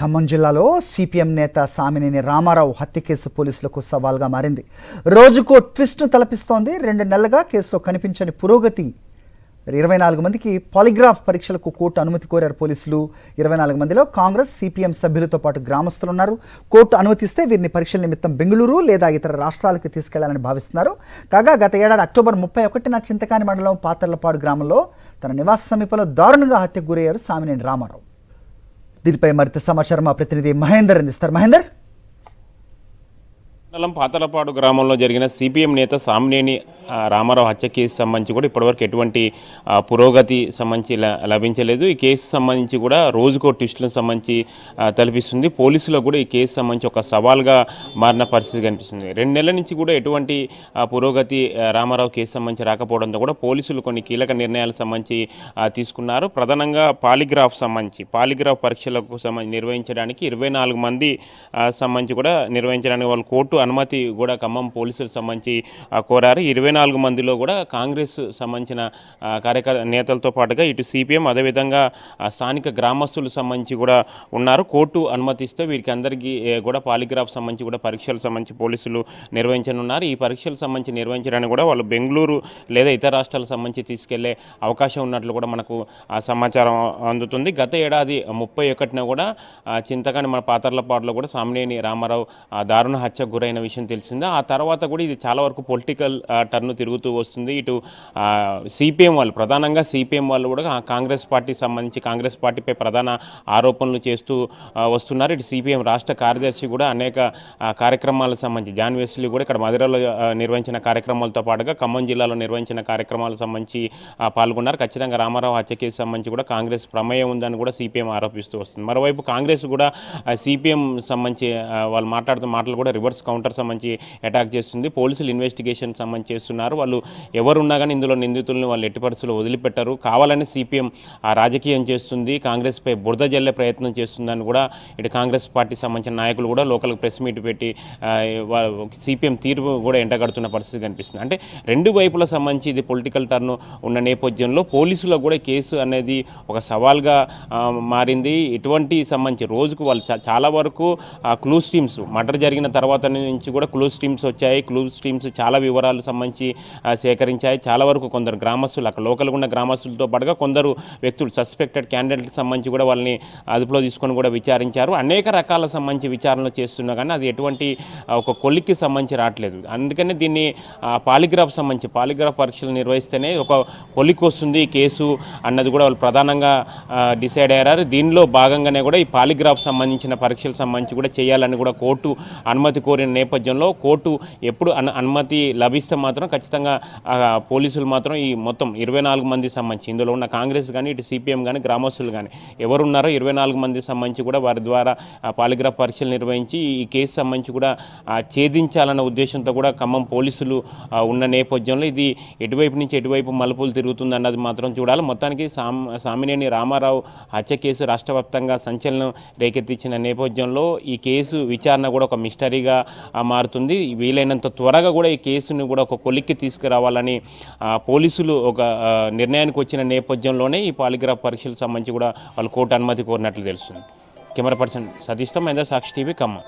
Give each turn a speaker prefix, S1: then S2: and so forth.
S1: ఖమ్మం జిల్లాలో సిపిఎం నేత సామినేని రామారావు హత్య కేసు పోలీసులకు సవాల్గా మారింది. రోజుకో ట్విస్ట్ను తలపిస్తోంది. 2 నెలలుగా కేసులో కనిపించని పురోగతి. 24 మందికి పాలిగ్రాఫ్ పరీక్షలకు కోర్టు అనుమతి కోరారు పోలీసులు. 24 మందిలో కాంగ్రెస్, సిపిఎం సభ్యులతో పాటు గ్రామస్తులు ఉన్నారు. కోర్టు అనుమతిస్తే వీరిని పరీక్షల నిమిత్తం బెంగళూరు లేదా ఇతర రాష్ట్రాలకు తీసుకెళ్లాలని భావిస్తున్నారు. కాగా గత ఏడాది అక్టోబర్ 31న చింతకాని మండలం పాతర్లపాడు గ్రామంలో తన నివాస సమీపంలో దారుణంగా హత్యకు గురయ్యారు సామినేని రామారావు. దీనిపై మరింత సమాచారం మా ప్రతినిధి మహేందర్ అందిస్తారు. మహేందర్,
S2: మండలం పాతలపాడు గ్రామంలో జరిగిన సిపిఎం నేత సామినేని రామారావు హత్య కేసు సంబంధించి కూడా ఇప్పటివరకు ఎటువంటి పురోగతి సంబంధించి లభించలేదు. ఈ కేసు సంబంధించి కూడా రోజుకో ట్విస్టులకు సంబంధించి తలపిస్తుంది. పోలీసులకు కూడా ఈ కేసు సంబంధించి ఒక సవాల్గా మారిన పరిస్థితి కనిపిస్తుంది. 2 నెలల నుంచి కూడా ఎటువంటి పురోగతి రామారావు కేసు సంబంధించి రాకపోవడంతో కూడా పోలీసులు కొన్ని కీలక నిర్ణయాలకు సంబంధించి తీసుకున్నారు. ప్రధానంగా పాలిగ్రాఫ్ పరీక్షలకు సంబంధించి నిర్వహించడానికి 24 మంది సంబంధించి కూడా నిర్వహించడానికి వాళ్ళు కోర్టు అనుమతి కూడా ఖమ్మం పోలీసులకు సంబంధించి కోరారు. 24 మందిలో కూడా కాంగ్రెస్ సంబంధించిన నేతలతో పాటుగా ఇటు సిపిఎం అదేవిధంగా స్థానిక గ్రామస్తులకు సంబంధించి కూడా ఉన్నారు. కోర్టు అనుమతిస్తే వీరికి అందరికీ కూడా పాలిగ్రాఫ్ సంబంధించి కూడా పరీక్షలకు సంబంధించి పోలీసులు నిర్వహించనున్నారు. ఈ పరీక్షలకు సంబంధించి నిర్వహించడానికి కూడా వాళ్ళు బెంగళూరు లేదా ఇతర రాష్ట్రాలకు సంబంధించి తీసుకెళ్లే అవకాశం ఉన్నట్లు కూడా మనకు సమాచారం అందుతుంది. గత ఏడాది 31న కూడా చింతకాని మన పాతర్లపాడులో కూడా సామినేని రామారావు దారుణ హత్యకు గురైన విషయం తెలిసిందే. ఆ తర్వాత కూడా ఇది చాలా వరకు పొలిటికల్ టర్న్ తిరుగుతూ వస్తుంది. ఇటు సిపిఎం వాళ్ళు, ప్రధానంగా సిపిఎం వాళ్ళు కూడా కాంగ్రెస్ పార్టీపై ప్రధాన ఆరోపణలు చేస్తూ వస్తున్నారు. ఇటు సిపిఎం రాష్ట్ర కార్యదర్శి కూడా అనేక కార్యక్రమాలకు సంబంధించి జాన్ వెస్లీ కూడా ఇక్కడ మధురలో నిర్వహించిన కార్యక్రమాలతో పాటుగా ఖమ్మం జిల్లాలో నిర్వహించిన కార్యక్రమాలకు సంబంధించి పాల్గొన్నారు. ఖచ్చితంగా రామారావు హత్య కేసు సంబంధించి కూడా కాంగ్రెస్ ప్రమేయం ఉందని కూడా సిపిఎం ఆరోపిస్తూ వస్తుంది. మరోవైపు కాంగ్రెస్ కూడా సిపిఎం సంబంధించి వాళ్ళు మాట్లాడుతున్న మాటలు కూడా రివర్స్ కౌంటర్ సంబంధించి అటాక్ చేస్తుంది. పోలీసులు ఇన్వెస్టిగేషన్ సంబంధించి చేస్తున్నారు. వాళ్ళు ఎవరున్నా కానీ ఇందులో నిందితులను వాళ్ళు ఎట్టి పరిస్థితుల్లో వదిలిపెట్టారు. కావాలని సిపిఎం రాజకీయం చేస్తుంది, కాంగ్రెస్పై బురద జల్లే ప్రయత్నం చేస్తుందని కూడా ఇటు కాంగ్రెస్ పార్టీ సంబంధించిన నాయకులు కూడా లోకల్ ప్రెస్ మీట్ పెట్టి సిపిఎం తీర్పు కూడా ఎంటగడుతున్న పరిస్థితి కనిపిస్తుంది. అంటే 2 వైపుల సంబంధించి ఇది పొలిటికల్ టర్న్ ఉన్న నేపథ్యంలో పోలీసులకు కూడా కేసు అనేది ఒక సవాల్గా మారింది. ఇటువంటి సంబంధించి రోజుకు వాళ్ళు చాలా వరకు క్లూస్ టీమ్స్ మర్డర్ జరిగిన తర్వాత నుంచి కూడా క్లూస్ టీమ్స్ వచ్చాయి. క్లూస్ టీమ్స్ చాలా వివరాలు సంబంధించి సేకరించాయి. చాలా వరకు కొందరు గ్రామస్తులు, అక్కడ లోకల్గా ఉన్న గ్రామస్తులతో పాటుగా కొందరు వ్యక్తులు సస్పెక్టెడ్ క్యాండిడేట్కి సంబంధించి కూడా వాళ్ళని అదుపులో తీసుకొని కూడా విచారించారు. అనేక రకాల సంబంధించి విచారణలు చేస్తున్నా కానీ అది ఎటువంటి ఒక కొలిక్కి సంబంధించి రావట్లేదు. అందుకనే దీన్ని పాలిగ్రాఫ్ పరీక్షలు నిర్వహిస్తేనే ఒక కొలిక్ వస్తుంది కేసు అన్నది కూడా వాళ్ళు ప్రధానంగా డిసైడ్ అయ్యారు. దీనిలో భాగంగానే కూడా ఈ పాలిగ్రాఫ్ సంబంధించిన పరీక్షలకు సంబంధించి కూడా చేయాలని కూడా కోర్టు అనుమతి కోరిన నేపథ్యంలో కోర్టు ఎప్పుడు అనుమతి లభిస్తే మాత్రం ఖచ్చితంగా పోలీసులు మాత్రం ఈ మొత్తం 24 మంది సంబంధించి ఇందులో ఉన్న కాంగ్రెస్ కానీ ఇటు సిపిఎం కానీ గ్రామస్తులు కానీ ఎవరున్నారో 24 మంది సంబంధించి కూడా వారి ద్వారా పాలిగ్రాఫ్ పరీక్షలు నిర్వహించి ఈ కేసు సంబంధించి కూడా ఛేదించాలన్న ఉద్దేశంతో కూడా ఖమ్మం పోలీసులు ఉన్న నేపథ్యంలో ఇది ఎటువైపు నుంచి ఎటువైపు మలుపులు తిరుగుతుంది అన్నది మాత్రం చూడాలి. మొత్తానికి సామినేని రామారావు హత్య కేసు రాష్ట్ర వ్యాప్తంగా సంచలనం రేకెత్తించిన నేపథ్యంలో ఈ కేసు విచారణ కూడా ఒక మిస్టరీగా మారుతుంది. వీలైనంత త్వరగా కూడా ఈ కేసుని కూడా ఒక కొలిక్కి తీసుకురావాలని పోలీసులు ఒక నిర్ణయానికి వచ్చిన నేపథ్యంలోనే ఈ పాలిగ్రాఫ్ పరీక్షలకు సంబంధించి కూడా వాళ్ళు కోర్టు అనుమతి కోరినట్లు తెలుస్తుంది. కెమెరా పర్సన్ సతీష్తో మహేందర్, సాక్షి టీవీ, ఖమ్మం.